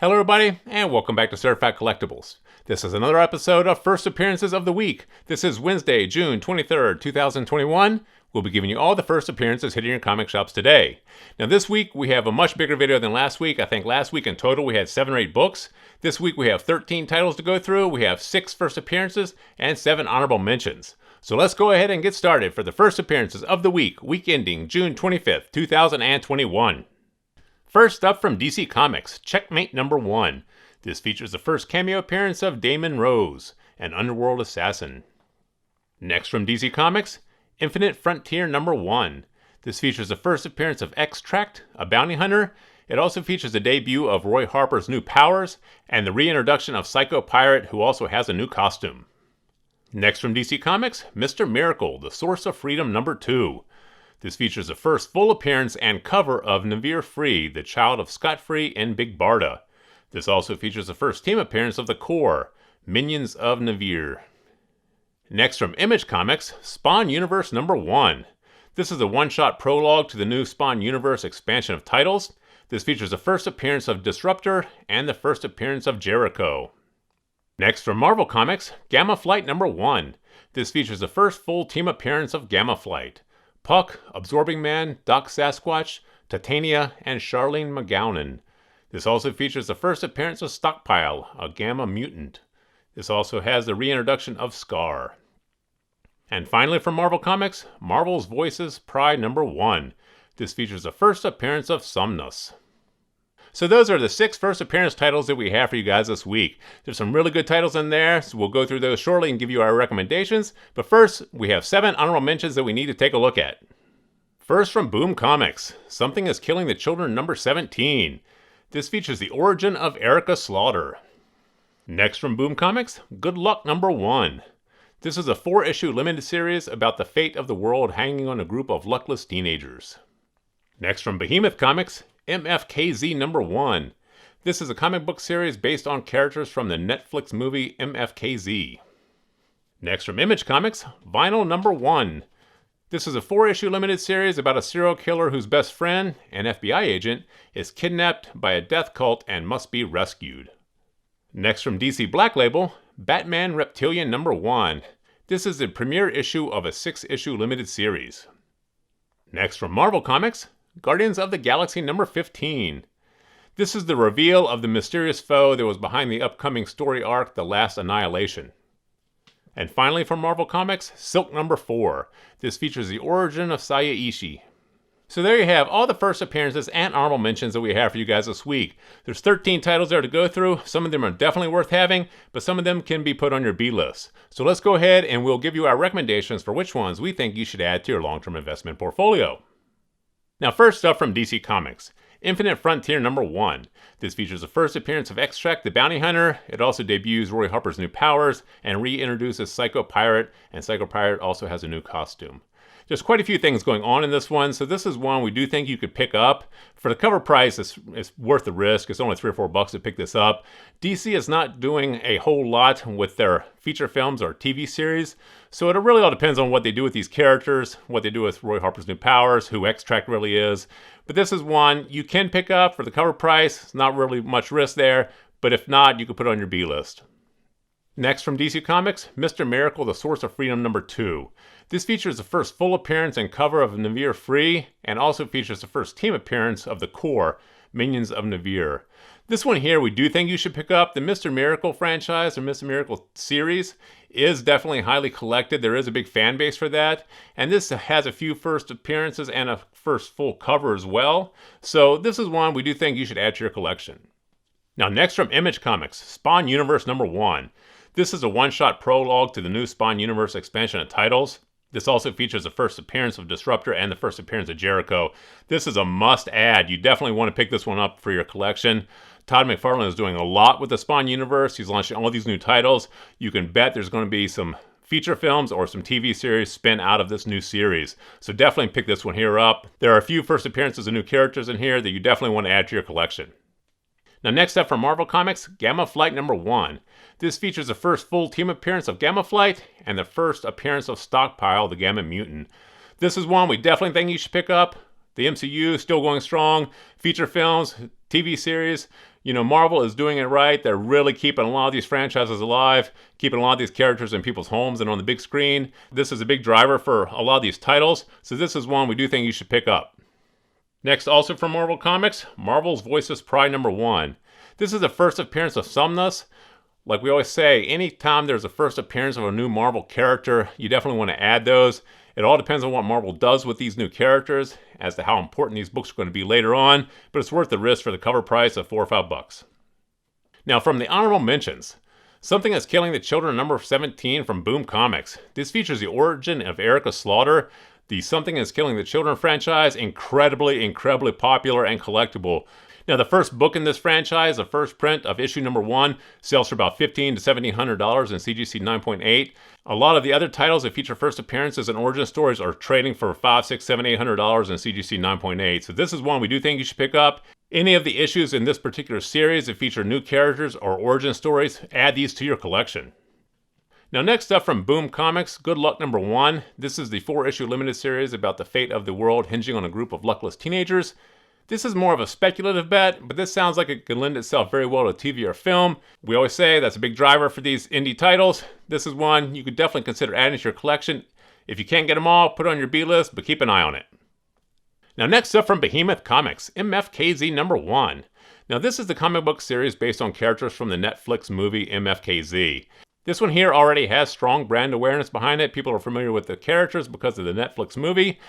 Hello everybody, and welcome back to Certified Collectibles. This is another episode of First Appearances of the Week. This is Wednesday, June 23rd, 2021. We'll be giving you all the first appearances hitting your comic shops today. Now this week, we have a much bigger video than last week. I think last week in total we had 7 or 8 books. This week we have 13 titles to go through. We have 6 first appearances and 7 honorable mentions. So let's go ahead and get started for the first appearances of the week ending June 25th, 2021. First up from DC Comics, Checkmate number 1. This features the first cameo appearance of Damon Rose, an underworld assassin. Next from DC Comics, Infinite Frontier number 1. This features the first appearance of Extract, a bounty hunter. It also features the debut of Roy Harper's new powers, and the reintroduction of Psycho Pirate, who also has a new costume. Next from DC Comics, Mr. Miracle, the Source of Freedom number 2. This features the first full appearance and cover of Naveer Free, the child of Scott Free and Big Barda. This also features the first team appearance of the Corps, Minions of Naveer. Next from Image Comics, Spawn Universe number 1. This is a one-shot prologue to the new Spawn Universe expansion of titles. This features the first appearance of Disruptor and the first appearance of Jericho. Next from Marvel Comics, Gamma Flight number 1. This features the first full team appearance of Gamma Flight. Puck, Absorbing Man, Doc Sasquatch, Titania, and Charlene McGowan. This also features the first appearance of Stockpile, a Gamma mutant. This also has the reintroduction of Scar. And finally from Marvel Comics, Marvel's Voices Pride number 1. This features the first appearance of Somnus. So those are the 6 first appearance titles that we have for you guys this week. There's some really good titles in there, so we'll go through those shortly and give you our recommendations. But first, we have 7 honorable mentions that we need to take a look at. First from Boom Comics, Something is Killing the Children number 17. This features the origin of Erica Slaughter. Next from Boom Comics, Good Luck number 1. This is a 4-issue limited series about the fate of the world hanging on a group of luckless teenagers. Next from Behemoth Comics, MFKZ number 1. This is a comic book series based on characters from the Netflix movie MFKZ. Next from Image Comics, Vinyl number 1. This is a 4-issue limited series about a serial killer whose best friend, an FBI agent, is kidnapped by a death cult and must be rescued. Next from DC Black Label, Batman Reptilian number 1. This is the premiere issue of a 6-issue limited series. Next from Marvel Comics, Guardians of the Galaxy number 15. This is the reveal of the mysterious foe that was behind the upcoming story arc, The Last Annihilation. And finally from Marvel Comics, Silk number 4. This features the origin of Saya Ishii. So there you have all the first appearances and honorable mentions that we have for you guys this week. There's 13 titles there to go through. Some of them are definitely worth having, but some of them can be put on your B list. So let's go ahead and we'll give you our recommendations for which ones we think you should add to your long-term investment portfolio. Now first up from DC Comics, Infinite Frontier number 1. This features the first appearance of Extract the Bounty Hunter. It also debuts Roy Harper's new powers and reintroduces Psycho Pirate, and Psycho Pirate also has a new costume. There's quite a few things going on in this one, so this is one we do think you could pick up. For the cover price, it's worth the risk. It's only $3 or $4 to pick this up. DC is not doing a whole lot with their feature films or TV series, so it really all depends on what they do with these characters, what they do with Roy Harper's new powers, who Extract really is. But this is one you can pick up for the cover price. It's not really much risk there, but if not, you could put it on your B list. Next from DC Comics, Mr. Miracle, the Source of Freedom number 2. This features the first full appearance and cover of Naveer Free, and also features the first team appearance of the Corps, Minions of Naveer. This one here we do think you should pick up. The Mr. Miracle franchise, or Mr. Miracle series, is definitely highly collected. There is a big fan base for that, and this has a few first appearances and a first full cover as well. So this is one we do think you should add to your collection. Now next from Image Comics, Spawn Universe number 1. This is a one-shot prologue to the new Spawn Universe expansion of titles. This also features the first appearance of Disruptor and the first appearance of Jericho. This is a must-add. You definitely want to pick this one up for your collection. Todd McFarlane is doing a lot with the Spawn universe. He's launching all these new titles. You can bet there's going to be some feature films or some TV series spin out of this new series. So definitely pick this one here up. There are a few first appearances of new characters in here that you definitely want to add to your collection. Now next up from Marvel Comics, Gamma Flight number 1. This features the first full team appearance of Gamma Flight and the first appearance of Stockpile, the Gamma Mutant. This is one we definitely think you should pick up. The MCU is still going strong. Feature films, TV series. You know, Marvel is doing it right. They're really keeping a lot of these franchises alive, keeping a lot of these characters in people's homes and on the big screen. This is a big driver for a lot of these titles, so this is one we do think you should pick up. Next, also from Marvel Comics, Marvel's Voices Pride #1. This is the first appearance of Sumnus. Like we always say, anytime there's a first appearance of a new Marvel character, you definitely want to add those. It all depends on what Marvel does with these new characters as to how important these books are going to be later on, but it's worth the risk for the cover price of $4 or $5. Now, from the honorable mentions, Something That's Killing the Children #17 from Boom Comics. This features the origin of Erica Slaughter. The Something That's Killing the Children franchise, incredibly popular and collectible. Now, the first book in this franchise, the first print of issue #1, sells for about $1,500 to $1,700 in CGC 9.8. A lot of the other titles that feature first appearances and origin stories are trading for $500, $600, $700, $800 in CGC 9.8. So this is one we do think you should pick up. Any of the issues in this particular series that feature new characters or origin stories, add these to your collection. Now, next up from Boom Comics, Good Luck #1. This is the 4-issue limited series about the fate of the world hinging on a group of luckless teenagers. This is more of a speculative bet, but this sounds like it could lend itself very well to TV or film. We always say that's a big driver for these indie titles. This is one you could definitely consider adding to your collection. If you can't get them all, put it on your B list, but keep an eye on it. Now, next up from Behemoth Comics, MFKZ #1. Now, this is the comic book series based on characters from the Netflix movie MFKZ. This one here already has strong brand awareness behind it. People are familiar with the characters because of the Netflix movie.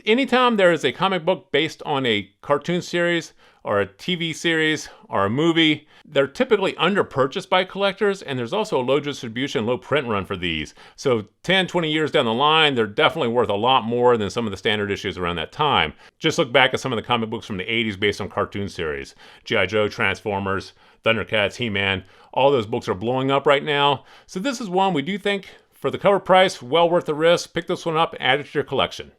Anytime there is a comic book based on a cartoon series or a TV series or a movie, they're typically under-purchased by collectors, and there's also a low distribution, low print run for these. So 10, 20 years down the line, they're definitely worth a lot more than some of the standard issues around that time. Just look back at some of the comic books from the 80s based on cartoon series. G.I. Joe, Transformers, Thundercats, He-Man, all those books are blowing up right now. So this is one we do think, for the cover price, well worth the risk. Pick this one up and add it to your collection.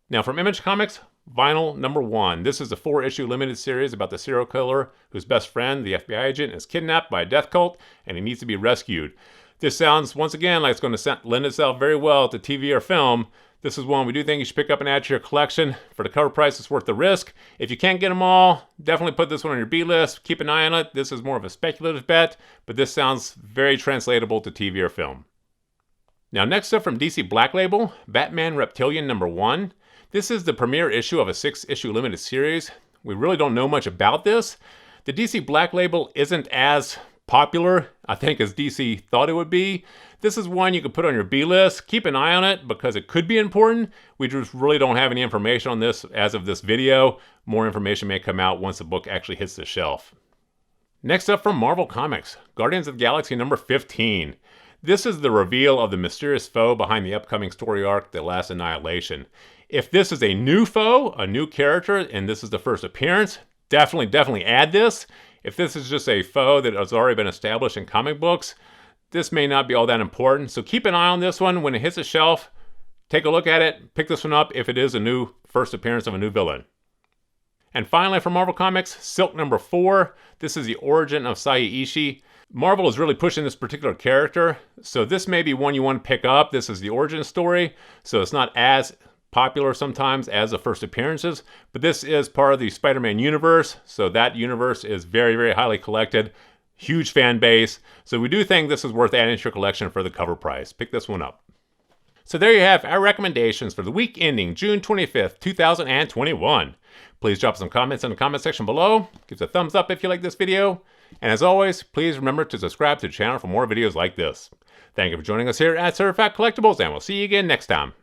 Now, from Image Comics, Vinyl #1. This is a 4-issue limited series about the serial killer whose best friend, the FBI agent, is kidnapped by a death cult and he needs to be rescued. This sounds, once again, like it's going to lend itself very well to TV or film. This is one we do think you should pick up and add to your collection. For the cover price, it's worth the risk. If you can't get them all, definitely put this one on your B list. Keep an eye on it. This is more of a speculative bet, but this sounds very translatable to TV or film. Now, next up from DC Black Label, Batman Reptilian #1. This is the premiere issue of a 6-issue limited series. We really don't know much about this. The DC Black Label isn't as popular, I think, as DC thought it would be. This is one you could put on your B list. Keep an eye on it because it could be important. We just really don't have any information on this as of this video. More information may come out once the book actually hits the shelf. Next up from Marvel Comics, Guardians of the Galaxy #15. This is the reveal of the mysterious foe behind the upcoming story arc, The Last Annihilation. If this is a new foe, a new character, and this is the first appearance, definitely add this. If this is just a foe that has already been established in comic books, this may not be all that important. So keep an eye on this one. When it hits the shelf, take a look at it, pick this one up if it is a new first appearance of a new villain. And finally, from Marvel Comics, Silk #4. This is the origin of Sai Ishii. Marvel is really pushing this particular character, so this may be one you want to pick up. This is the origin story, so it's not as popular sometimes as the first appearances, but this is part of the Spider-Man universe, so that universe is very highly collected, huge fan base, so we do think this is worth adding to your collection for the cover price. Pick this one up. So there you have our recommendations for the week ending June 25th, 2021. Please drop some comments in the comment section below. Give us a thumbs up if you like this video. And as always, please remember to subscribe to the channel for more videos like this. Thank you for joining us here at Certified Collectibles, and we'll see you again next time.